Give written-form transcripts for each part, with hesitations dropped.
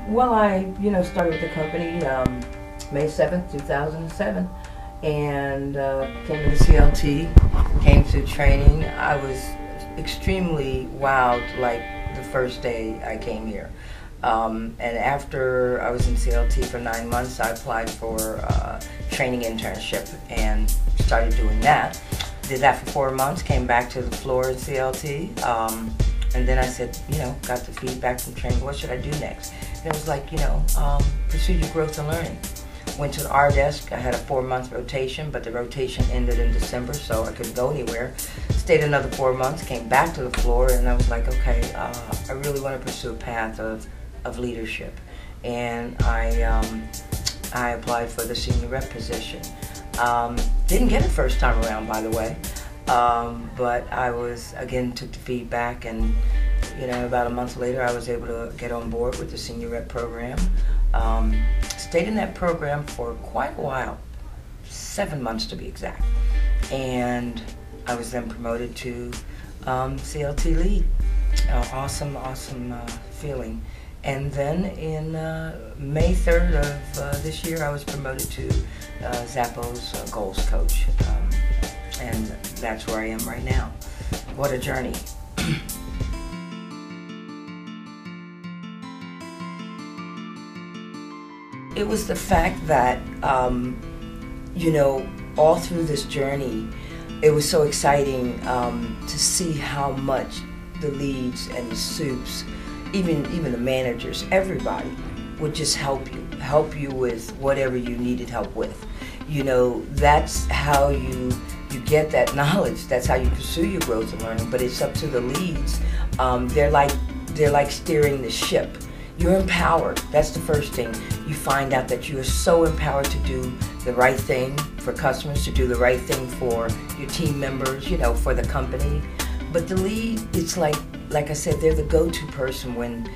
Well, I, started with the company May 7th, 2007, and came to the CLT, came to training. I was extremely wowed, like the first day I came here. And after I was in CLT for 9 months, I applied for a training internship and started doing that. Did that for 4 months, came back to the floor at CLT, and then I said, got the feedback from training, what should I do next? And it was like, pursue your growth and learning. Went to our desk, I had a 4-month rotation, but the rotation ended in December, so I couldn't go anywhere. Stayed another 4 months, came back to the floor, and I was like, okay, I really want to pursue a path of leadership. And I applied for the senior rep position. Didn't get it first time around, by the way, but I took the feedback, and about a month later I was able to get on board with the senior rep program. Stayed in that program for quite a while, 7 months to be exact, and I was then promoted to CLT lead. Awesome feeling. And then in May 3rd of this year, I was promoted to Zappos goals coach, and that's where I am right now. What a journey. It was the fact that, all through this journey, it was so exciting to see how much the leads and the soups, even the managers, everybody would just help you with whatever you needed help with. That's how you get that knowledge. That's how you pursue your growth and learning. But it's up to the leads. They're like steering the ship. You're empowered. That's the first thing. You find out that you are so empowered to do the right thing for customers, to do the right thing for your team members, for the company. But the lead, it's like I said, they're the go-to person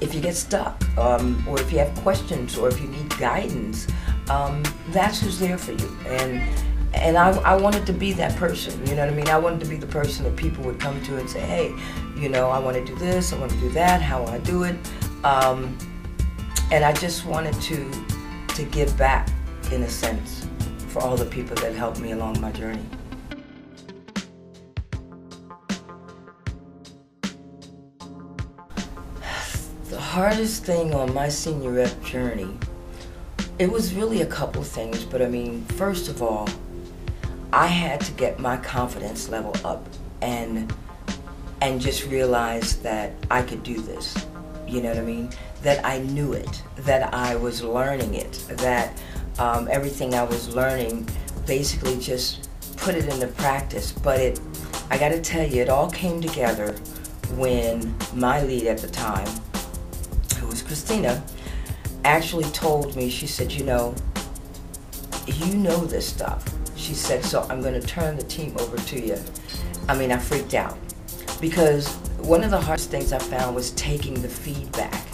if you get stuck, or if you have questions, or if you need guidance. That's who's there for you. And I wanted to be that person, you know what I mean? I wanted to be the person that people would come to and say, hey, I want to do this, I want to do that, how will I do it? And I just wanted to give back, in a sense, for all the people that helped me along my journey. The hardest thing on my senior rep journey, it was really a couple things, but first of all, I had to get my confidence level up and just realize that I could do this. You know what I mean? That I knew it, that I was learning it, that everything I was learning, basically just put it into practice. But I gotta tell you, it all came together when my lead at the time, who was Christina, actually told me, she said, you know this stuff. She said, so I'm gonna turn the team over to you. I freaked out, because one of the hardest things I found was taking the feedback.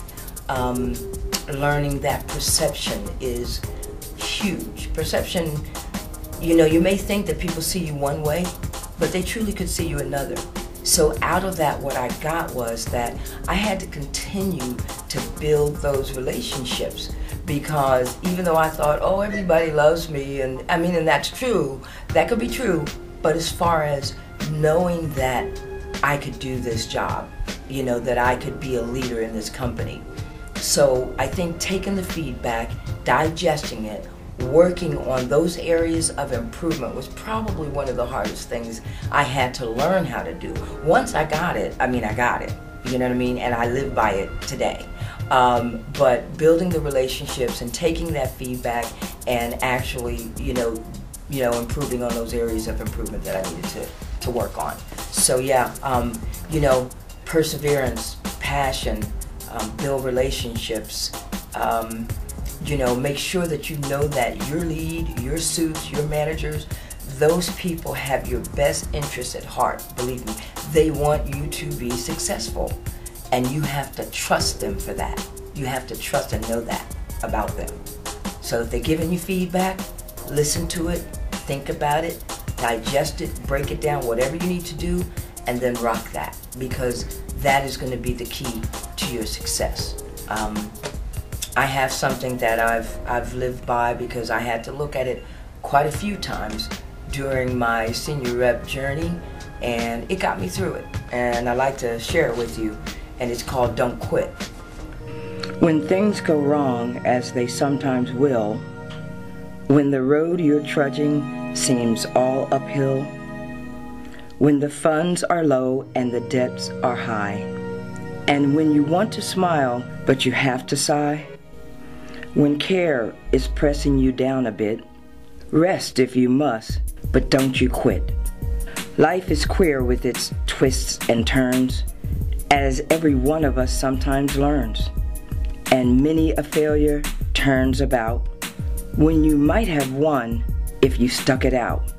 Learning that perception is huge. Perception, you may think that people see you one way, but they truly could see you another. So out of that, what I got was that I had to continue to build those relationships, because even though I thought, oh, everybody loves me, and and that's true, that could be true, but as far as knowing that I could do this job, that I could be a leader in this company. So I think taking the feedback, digesting it, working on those areas of improvement was probably one of the hardest things I had to learn how to do. Once I got it, I got it, and I live by it today. But building the relationships and taking that feedback and actually, improving on those areas of improvement that I needed to work on. So yeah, perseverance, passion, build relationships, make sure that that your lead, your suits, your managers, those people have your best interests at heart. Believe me, they want you to be successful, and you have to trust them for that. You have to trust and know that about them. So if they're giving you feedback, listen to it, think about it, digest it, break it down, whatever you need to do, and then rock that, because that is going to be the key to your success. I have something that I've lived by because I had to look at it quite a few times during my senior rep journey, and it got me through it. And I'd like to share it with you, and it's called Don't Quit. When things go wrong, as they sometimes will, when the road you're trudging seems all uphill, when the funds are low and the debts are high, and when you want to smile but you have to sigh, when care is pressing you down a bit, rest if you must, but don't you quit. Life is queer with its twists and turns, as every one of us sometimes learns, and many a failure turns about when you might have won if you stuck it out.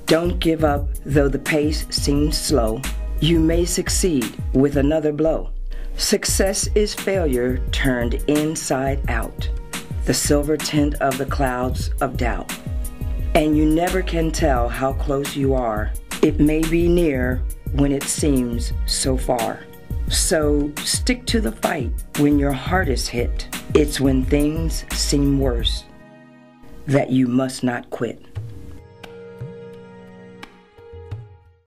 Don't give up though the pace seems slow. You may succeed with another blow. Success is failure turned inside out, the silver tint of the clouds of doubt. And you never can tell how close you are. It may be near when it seems so far. So stick to the fight when your heart is hit. It's when things seem worse that you must not quit.